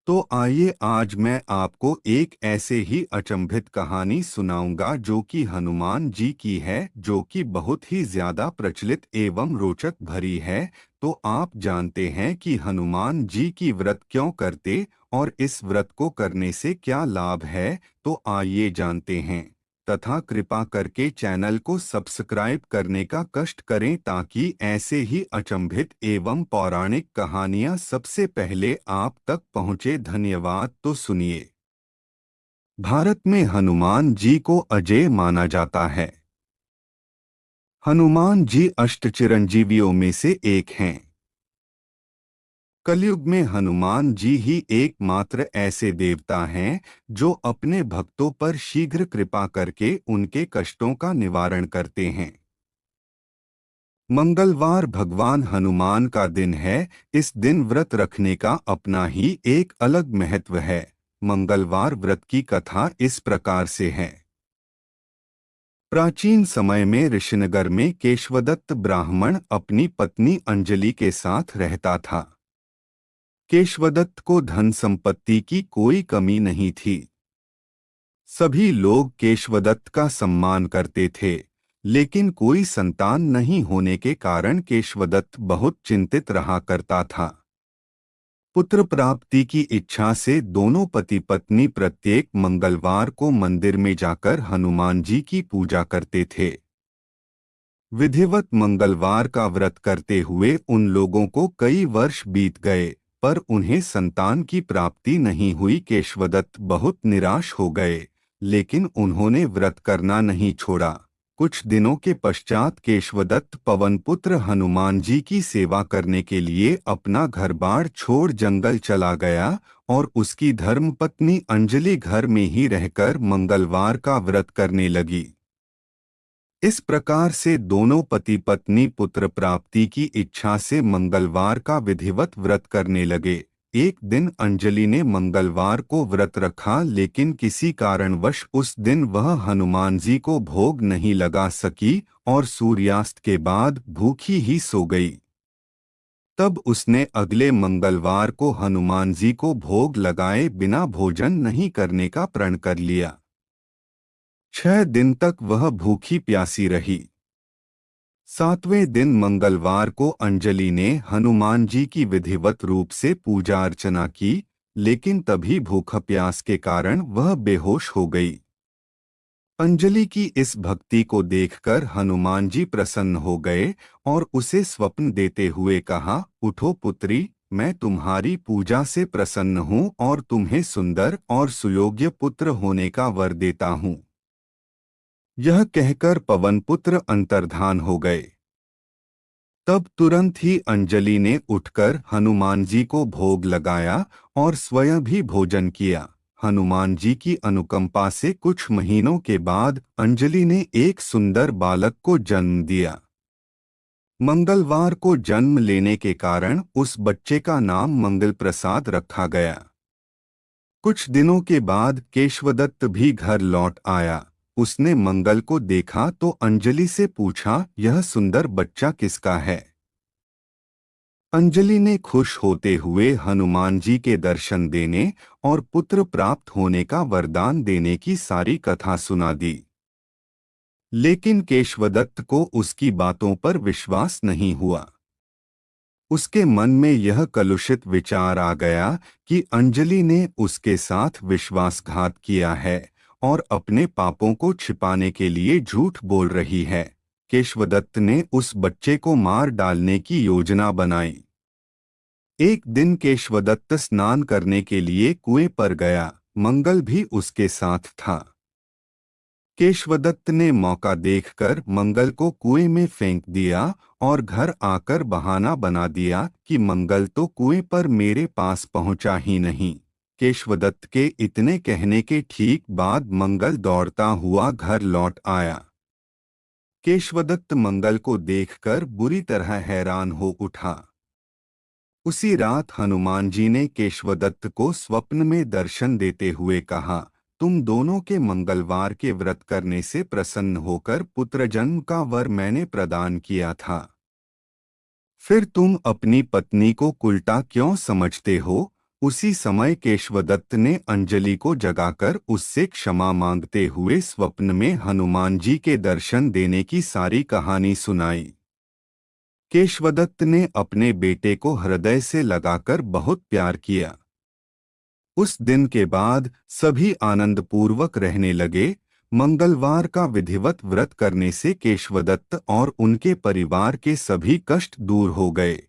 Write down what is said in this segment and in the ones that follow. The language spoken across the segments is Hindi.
तो आइए आज मैं आपको एक ऐसे ही अचंभित कहानी सुनाऊंगा जो कि हनुमान जी की है, जो कि बहुत ही ज्यादा प्रचलित एवं रोचक भरी है। तो आप जानते हैं कि हनुमान जी की व्रत क्यों करते और इस व्रत को करने से क्या लाभ है। तो आइए जानते हैं, तथा कृपा करके चैनल को सब्सक्राइब करने का कष्ट करें ताकि ऐसे ही अचंभित एवं पौराणिक कहानियां सबसे पहले आप तक पहुंचे। धन्यवाद। तो सुनिए। भारत में हनुमान जी को अजेय माना जाता है। हनुमान जी अष्ट चिरंजीवियों में से एक हैं। कलयुग में हनुमान जी ही एकमात्र ऐसे देवता हैं जो अपने भक्तों पर शीघ्र कृपा करके उनके कष्टों का निवारण करते हैं। मंगलवार भगवान हनुमान का दिन है। इस दिन व्रत रखने का अपना ही एक अलग महत्व है। मंगलवार व्रत की कथा इस प्रकार से है। प्राचीन समय में ऋषिनगर में केशवदत्त ब्राह्मण अपनी पत्नी अंजलि के साथ रहता था। केशवदत्त को धन संपत्ति की कोई कमी नहीं थी। सभी लोग केशवदत्त का सम्मान करते थे, लेकिन कोई संतान नहीं होने के कारण केशवदत्त बहुत चिंतित रहा करता था। पुत्र प्राप्ति की इच्छा से दोनों पति पत्नी प्रत्येक मंगलवार को मंदिर में जाकर हनुमान जी की पूजा करते थे। विधिवत मंगलवार का व्रत करते हुए उन लोगों को कई वर्ष बीत गए, पर उन्हें संतान की प्राप्ति नहीं हुई। केशवदत्त बहुत निराश हो गए, लेकिन उन्होंने व्रत करना नहीं छोड़ा। कुछ दिनों के पश्चात केशवदत्त पवनपुत्र हनुमान जी की सेवा करने के लिए अपना घर-बार छोड़ जंगल चला गया और उसकी धर्मपत्नी अंजलि घर में ही रहकर मंगलवार का व्रत करने लगी। इस प्रकार से दोनों पति पत्नी पुत्र प्राप्ति की इच्छा से मंगलवार का विधिवत व्रत करने लगे। एक दिन अंजलि ने मंगलवार को व्रत रखा, लेकिन किसी कारणवश उस दिन वह हनुमान जी को भोग नहीं लगा सकी और सूर्यास्त के बाद भूखी ही सो गई। तब उसने अगले मंगलवार को हनुमान जी को भोग लगाए बिना भोजन नहीं करने का प्रण कर लिया। 6 दिन तक वह भूखी प्यासी रही। 7वें दिन मंगलवार को अंजलि ने हनुमान जी की विधिवत रूप से पूजा अर्चना की, लेकिन तभी भूख प्यास के कारण वह बेहोश हो गई। अंजलि की इस भक्ति को देखकर हनुमान जी प्रसन्न हो गए और उसे स्वप्न देते हुए कहा, उठो पुत्री, मैं तुम्हारी पूजा से प्रसन्न हूँ और तुम्हें सुंदर और सुयोग्य पुत्र होने का वर देता हूँ। यह कहकर पवनपुत्र अंतर्धान हो गए। तब तुरंत ही अंजलि ने उठकर हनुमान जी को भोग लगाया और स्वयं भी भोजन किया। हनुमान जी की अनुकंपा से कुछ महीनों के बाद अंजलि ने एक सुंदर बालक को जन्म दिया। मंगलवार को जन्म लेने के कारण उस बच्चे का नाम मंगल प्रसाद रखा गया। कुछ दिनों के बाद केशवदत्त भी घर लौट आया। उसने मंगल को देखा तो अंजलि से पूछा, यह सुंदर बच्चा किसका है? अंजलि ने खुश होते हुए हनुमान जी के दर्शन देने और पुत्र प्राप्त होने का वरदान देने की सारी कथा सुना दी। लेकिन केशवदत्त को उसकी बातों पर विश्वास नहीं हुआ। उसके मन में यह कलुषित विचार आ गया कि अंजलि ने उसके साथ विश्वासघात किया है और अपने पापों को छिपाने के लिए झूठ बोल रही है। केशवदत्त ने उस बच्चे को मार डालने की योजना बनाई। एक दिन केशवदत्त स्नान करने के लिए कुएं पर गया। मंगल भी उसके साथ था। केशवदत्त ने मौका देखकर मंगल को कुएं में फेंक दिया और घर आकर बहाना बना दिया कि मंगल तो कुएं पर मेरे पास पहुंचा ही नहीं। केशवदत्त के इतने कहने के ठीक बाद मंगल दौड़ता हुआ घर लौट आया। केशवदत्त मंगल को देखकर बुरी तरह हैरान हो उठा। उसी रात हनुमान जी ने केशवदत्त को स्वप्न में दर्शन देते हुए कहा, तुम दोनों के मंगलवार के व्रत करने से प्रसन्न होकर पुत्र जन्म का वर मैंने प्रदान किया था। फिर तुम अपनी पत्नी को उल्टा क्यों समझते हो? उसी समय केशवदत्त ने अंजलि को जगाकर उससे क्षमा मांगते हुए स्वप्न में हनुमान जी के दर्शन देने की सारी कहानी सुनाई। केशवदत्त ने अपने बेटे को हृदय से लगाकर बहुत प्यार किया। उस दिन के बाद सभी आनंदपूर्वक रहने लगे। मंगलवार का विधिवत व्रत करने से केशवदत्त और उनके परिवार के सभी कष्ट दूर हो गए।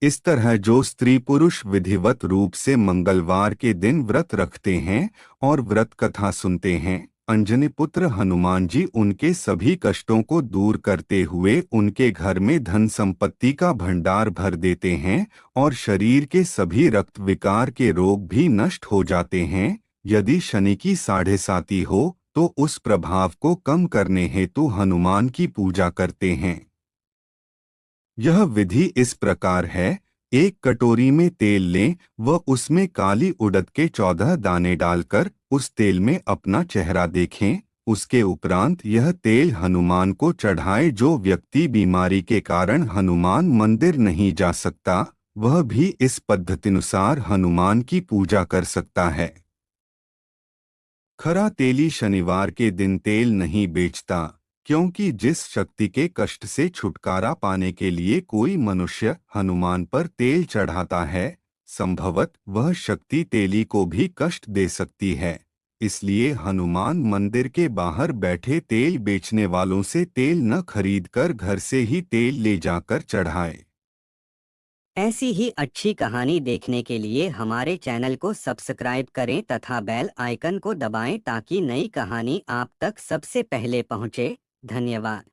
इस तरह जो स्त्री पुरुष विधिवत रूप से मंगलवार के दिन व्रत रखते हैं और व्रत कथा सुनते हैं, अंजनी पुत्र हनुमान जी उनके सभी कष्टों को दूर करते हुए उनके घर में धन संपत्ति का भंडार भर देते हैं और शरीर के सभी रक्त विकार के रोग भी नष्ट हो जाते हैं। यदि शनि की 7.5 हो तो उस प्रभाव को कम करने हेतु हनुमान की पूजा करते हैं। यह विधि इस प्रकार है। एक कटोरी में तेल लें व उसमें काली उड़द के 14 दाने डालकर उस तेल में अपना चेहरा देखें। उसके उपरांत यह तेल हनुमान को चढ़ाए। जो व्यक्ति बीमारी के कारण हनुमान मंदिर नहीं जा सकता, वह भी इस पद्धतिनुसार हनुमान की पूजा कर सकता है। खरा तेली शनिवार के दिन तेल नहीं बेचता, क्योंकि जिस शक्ति के कष्ट से छुटकारा पाने के लिए कोई मनुष्य हनुमान पर तेल चढ़ाता है, संभवत वह शक्ति तेली को भी कष्ट दे सकती है। इसलिए हनुमान मंदिर के बाहर बैठे तेल बेचने वालों से तेल न खरीदकर घर से ही तेल ले जाकर चढ़ाए। ऐसी ही अच्छी कहानी देखने के लिए हमारे चैनल को सब्सक्राइब करें तथा बेल आइकन को दबाएं ताकि नई कहानी आप तक सबसे पहले पहुंचे। धन्यवाद।